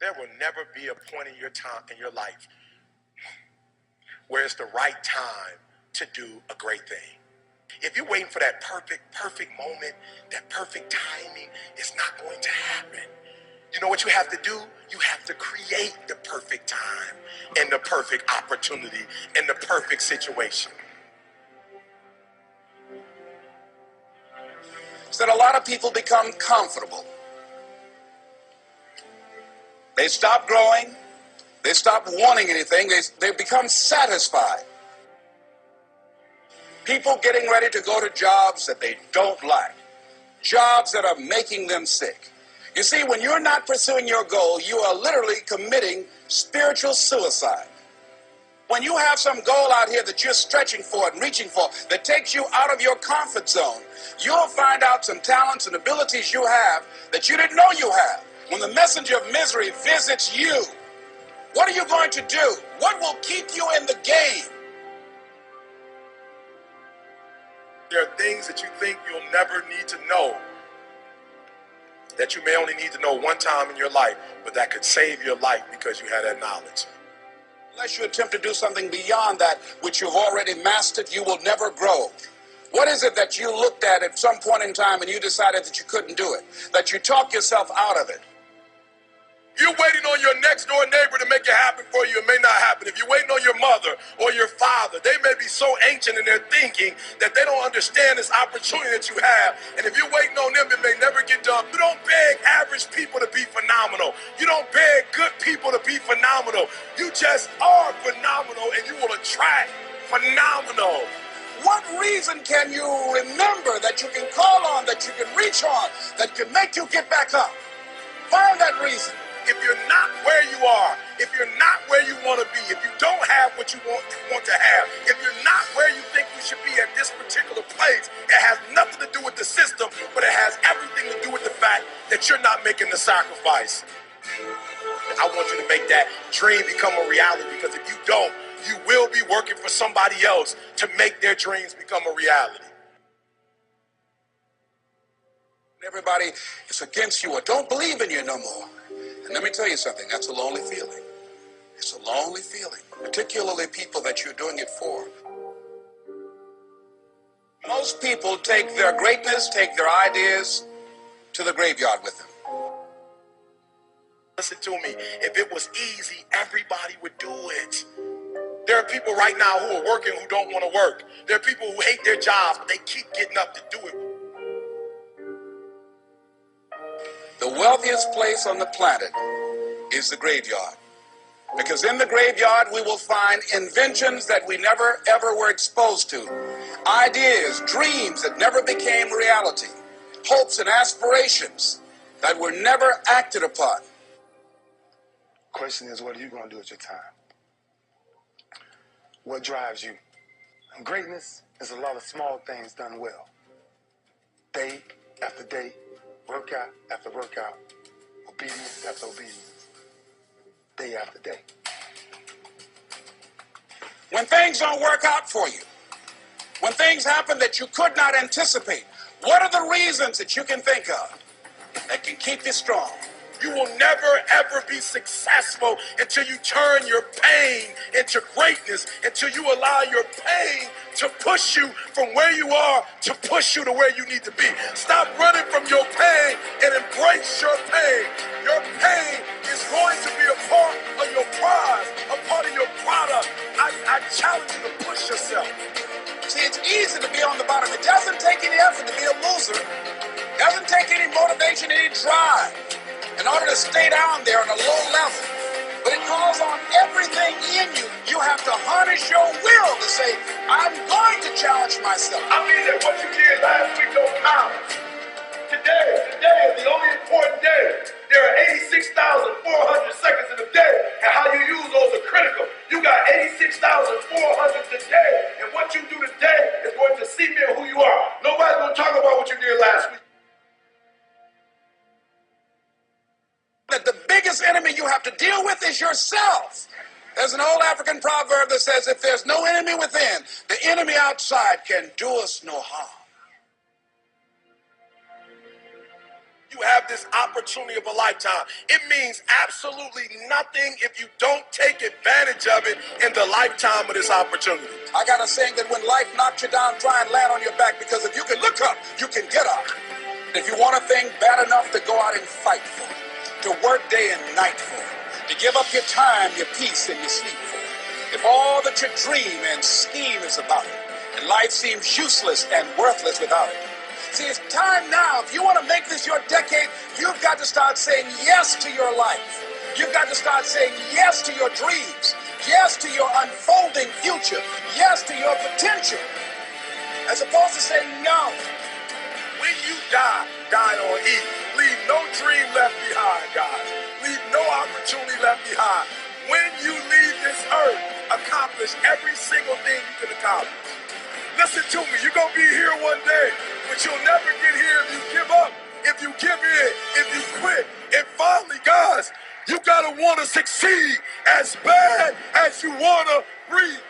There will never be a point in your time in your life where it's the right time to do a great thing. If you're waiting for that perfect moment, that perfect timing, it's not going to happen. You know what you have to do? You have to create the perfect time and the perfect opportunity and the perfect situation. So that a lot of people become comfortable. They stop growing. They stop wanting anything. They become satisfied. People getting ready to go to jobs that they don't like. Jobs that are making them sick. You see, when you're not pursuing your goal, you are literally committing spiritual suicide. When you have some goal out here that you're stretching for and reaching for that takes you out of your comfort zone, you'll find out some talents and abilities you have that you didn't know you have. When the messenger of misery visits you, what are you going to do? What will keep you in the game? There are things that you think you'll never need to know, that you may only need to know one time in your life, but that could save your life because you had that knowledge. Unless you attempt to do something beyond that which you've already mastered, you will never grow. What is it that you looked at some point in time and you decided that you couldn't do it, that you talked yourself out of it? You're waiting on your next door neighbor to make it happen for you. It may not happen. If you're waiting on your mother or your father, they may be so ancient in their thinking that they don't understand this opportunity that you have. And if you're waiting on them, it may never get done. You don't beg average people to be phenomenal. You don't beg good people to be phenomenal. You just are phenomenal, and you will attract phenomenal. What reason can you remember that you can call on, that you can reach on, that can make you get back up? Find that reason. If you're not where you are, if you're not where you want to be, if you don't have what you want to have, if you're not where you think you should be at this particular place, it has nothing to do with the system, but it has everything to do with the fact that you're not making the sacrifice. I want you to make that dream become a reality, because if you don't, you will be working for somebody else to make their dreams become a reality. Everybody is against you or don't believe in you no more. And let me tell you something, that's a lonely feeling. It's a lonely feeling, particularly people that you're doing it for. Most people take their greatness, take their ideas to the graveyard with them. Listen to me, if it was easy, everybody would do it. There are people right now who are working who don't want to work. There are people who hate their jobs, but they keep getting up to do it. The wealthiest place on the planet is the graveyard. Because in the graveyard, we will find inventions that we never, ever were exposed to. Ideas, dreams that never became reality. Hopes and aspirations that were never acted upon. The question is, what are you going to do with your time? What drives you? And greatness is a lot of small things done well. Day after day, workout after workout, obedience after obedience, day after day. When things don't work out for you, when things happen that you could not anticipate, what are the reasons that you can think of that can keep you strong? You will never, ever be successful until you turn your pain into greatness, until you allow your pain to push you from where you are to push you to where you need to be. Stop running from your pain and embrace your pain. Your pain is going to be a part of your prize, a part of your product. I challenge you to push yourself. See, it's easy to be on the bottom. It doesn't take any effort to be a loser. It doesn't take any motivation, any drive in order to stay down there on a low level. But it calls on everything in you. You have to harness your will to say, I'm going to challenge myself. I mean that what you did last week don't count. Today is the only important day. There are 86,400 seconds in a day, and how you use those are critical. You got 86,400 today, and what you do today is going to cement who you are. Nobody's going to talk about what you did last week. That the biggest enemy you have to deal with is yourself. There's an old African proverb that says, if there's no enemy within, the enemy outside can do us no harm. You have this opportunity of a lifetime. It means absolutely nothing if you don't take advantage of it in the lifetime of this opportunity. I got a saying that when life knocks you down, try and land on your back, because if you can look up, you can get up. If you want a thing bad enough to go out and fight for, to work day and night for, to give up your time, your peace, and your sleep for, if all that you dream and scheme is about it, and life seems useless and worthless without it. See, it's time now. If you want to make this your decade, you've got to start saying yes to your life. You've got to start saying yes to your dreams, yes to your unfolding future, yes to your potential, as opposed to saying no. When you die, die on E. Leave no dream left behind, God. Leave no opportunity left behind. When you leave this earth, accomplish every single thing you can accomplish. Listen to me, you're going to be here one day, but you'll never get here if you give up, if you give in, if you quit. And finally, guys, you got to want to succeed as bad as you want to breathe.